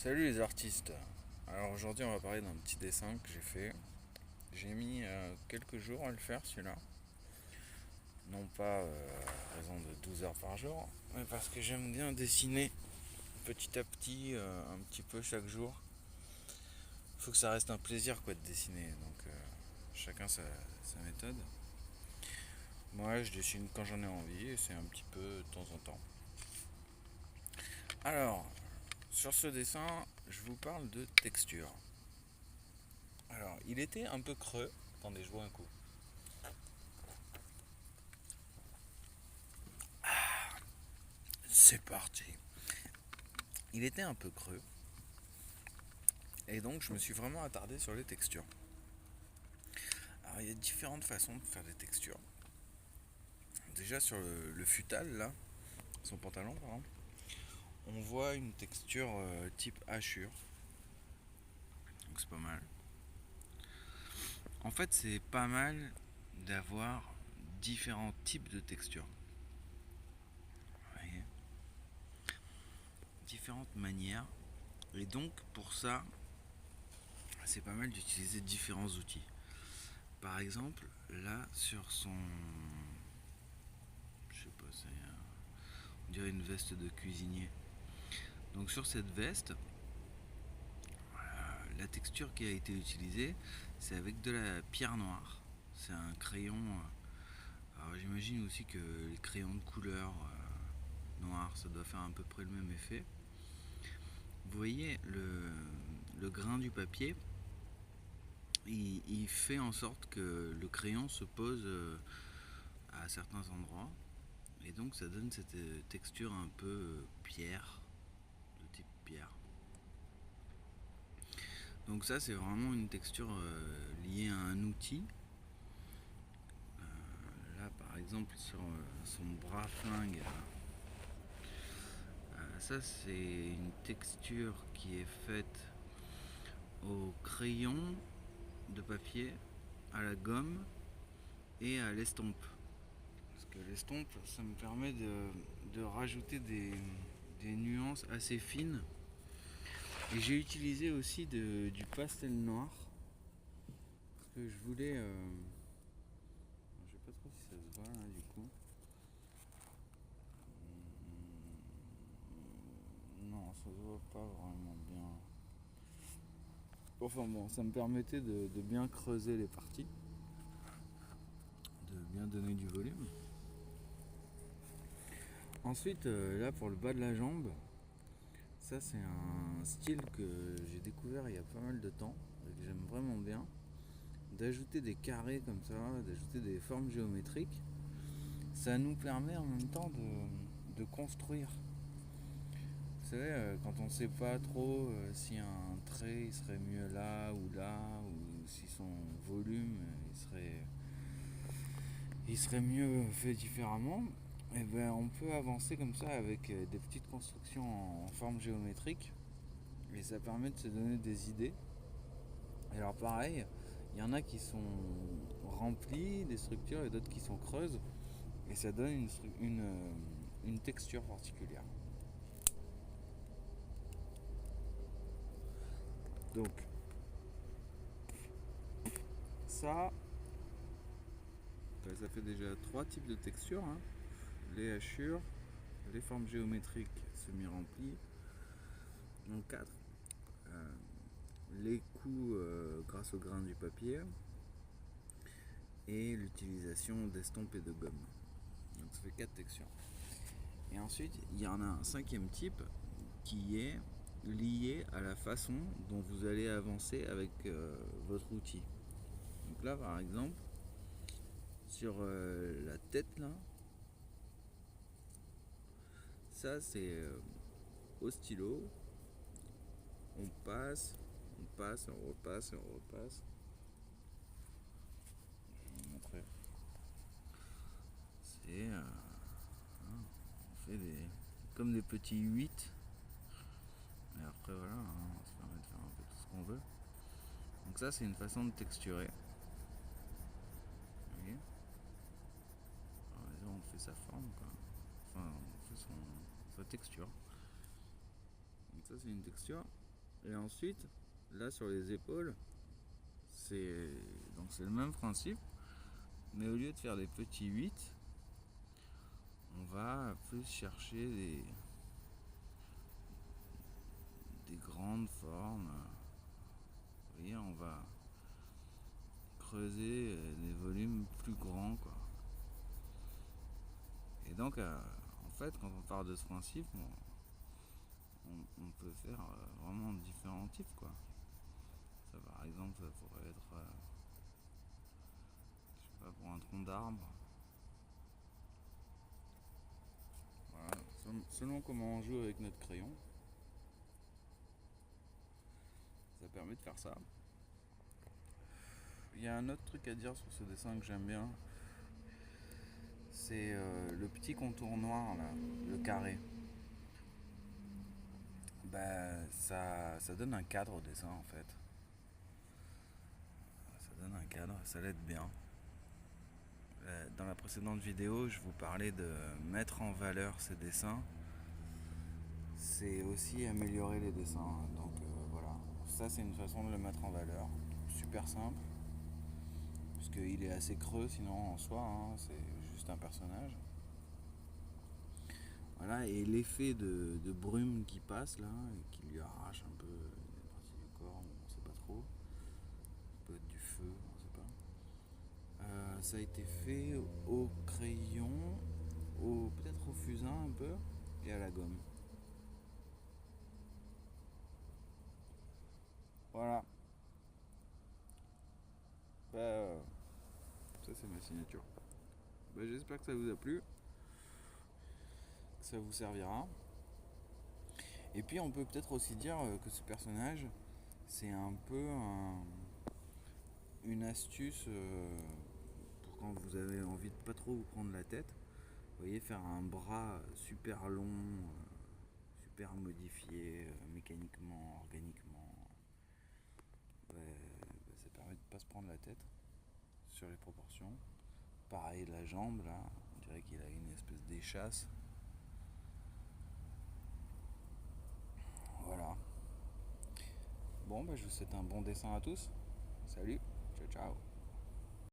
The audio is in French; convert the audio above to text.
Salut les artistes. Alors aujourd'hui on va parler d'un petit dessin que j'ai fait. J'ai mis quelques jours à le faire celui-là. Non pas à raison de 12 heures par jour, mais parce que j'aime bien dessiner petit à petit, un petit peu chaque jour. Faut que ça reste un plaisir quoi de dessiner, donc chacun sa méthode. Moi je dessine quand j'en ai envie et c'est un petit peu de temps en temps. Alors, sur ce dessin, je vous parle de texture. Alors, il était un peu creux. Attendez, je bois un coup. C'est parti. Il était un peu creux. Et donc, je me suis vraiment attardé sur les textures. Alors, il y a différentes façons de faire des textures. Déjà, sur le futal, là, son pantalon, par exemple, on voit une texture type hachure. Donc, c'est pas mal. En fait, c'est pas mal d'avoir différents types de textures. Vous voyez, différentes manières. Et donc, pour ça, c'est pas mal d'utiliser différents outils. Par exemple, là, sur son... Je sais pas, on dirait une veste de cuisinier. Donc sur cette veste, la texture qui a été utilisée, c'est avec de la pierre noire. C'est un crayon. Alors j'imagine aussi que les crayons de couleur noire, ça doit faire à peu près le même effet. Vous voyez le grain du papier, il fait en sorte que le crayon se pose à certains endroits. Et donc ça donne cette texture un peu pierre, de type pierre. Donc ça c'est vraiment une texture liée à un outil. Là par exemple sur son bras flingue, ça c'est une texture qui est faite au crayon de papier, à la gomme et à l'estompe. Parce que l'estompe ça me permet de rajouter des nuances assez fines. Et j'ai utilisé aussi du pastel noir. Parce que je voulais... je sais pas trop si ça se voit là du coup. Non, ça se voit pas vraiment bien. Enfin bon, ça me permettait de bien creuser les parties. De bien donner du volume. Ensuite, là pour le bas de la jambe, ça c'est un style que j'ai découvert il y a pas mal de temps et que j'aime vraiment bien. D'ajouter des carrés comme ça, d'ajouter des formes géométriques, ça nous permet en même temps de construire. Vous savez, quand on ne sait pas trop si un trait il serait mieux là, ou si son volume il serait mieux fait différemment, et ben on peut avancer comme ça avec des petites constructions en forme géométrique, et ça permet de se donner des idées. Et alors pareil, il y en a qui sont remplies des structures et d'autres qui sont creuses, et ça donne une texture particulière. Donc ça, ça fait déjà trois types de textures, hein. Les hachures, les formes géométriques semi-remplies, donc 4. Les coups grâce au grain du papier et l'utilisation d'estompes et de gomme. Donc ça fait 4 textures. Et ensuite, il y en a un cinquième type qui est lié à la façon dont vous allez avancer avec votre outil. Donc là, par exemple, sur la tête, là, ça c'est au stylo, on passe, on repasse et on repasse. Je vais vous montrer. C'est on fait comme des petits 8. Et après voilà, on se permet de faire un peu tout ce qu'on veut. Donc ça c'est une façon de texturer. Vous voyez, alors, on fait sa forme quoi. Enfin on fait sa texture. Donc ça c'est une texture. Et ensuite, là sur les épaules, c'est le même principe, mais au lieu de faire des petits 8, on va plus chercher des grandes formes. Vous voyez, on va creuser des volumes plus grands, quoi. Et donc, en fait, quand on part de ce principe, on peut faire vraiment différents types, quoi. Ça, par exemple, ça pourrait être, je sais pas, pour un tronc d'arbre. Voilà, selon comment on joue avec notre crayon, ça permet de faire ça. Il y a un autre truc à dire sur ce dessin que j'aime bien, c'est le petit contour noir là, le carré. Ça donne un cadre au dessin en fait. Ça donne un cadre, ça l'aide bien. Dans la précédente vidéo, je vous parlais de mettre en valeur ces dessins. C'est aussi améliorer les dessins. Donc voilà, ça c'est une façon de le mettre en valeur. Super simple, puisqu'il est assez creux sinon en soi, hein, c'est juste un personnage. Voilà, et l'effet de brume qui passe là, et qui lui arrache un peu une partie du corps, on sait pas trop. Ça peut être du feu, on sait pas. Ça a été fait au crayon, peut-être au fusain un peu, et à la gomme. Voilà. Ça c'est ma signature. J'espère que ça vous a plu, que ça vous servira. Et puis on peut peut-être aussi dire que ce personnage, c'est un peu une astuce pour quand vous avez envie de pas trop vous prendre la tête. Vous voyez, faire un bras super long, super modifié mécaniquement, organiquement. Ça permet de pas se prendre la tête sur les proportions. Pareil la jambe là, on dirait qu'il a une espèce d'échasse. Voilà. Bon, je vous souhaite un bon dessin à tous. Salut, ciao ciao.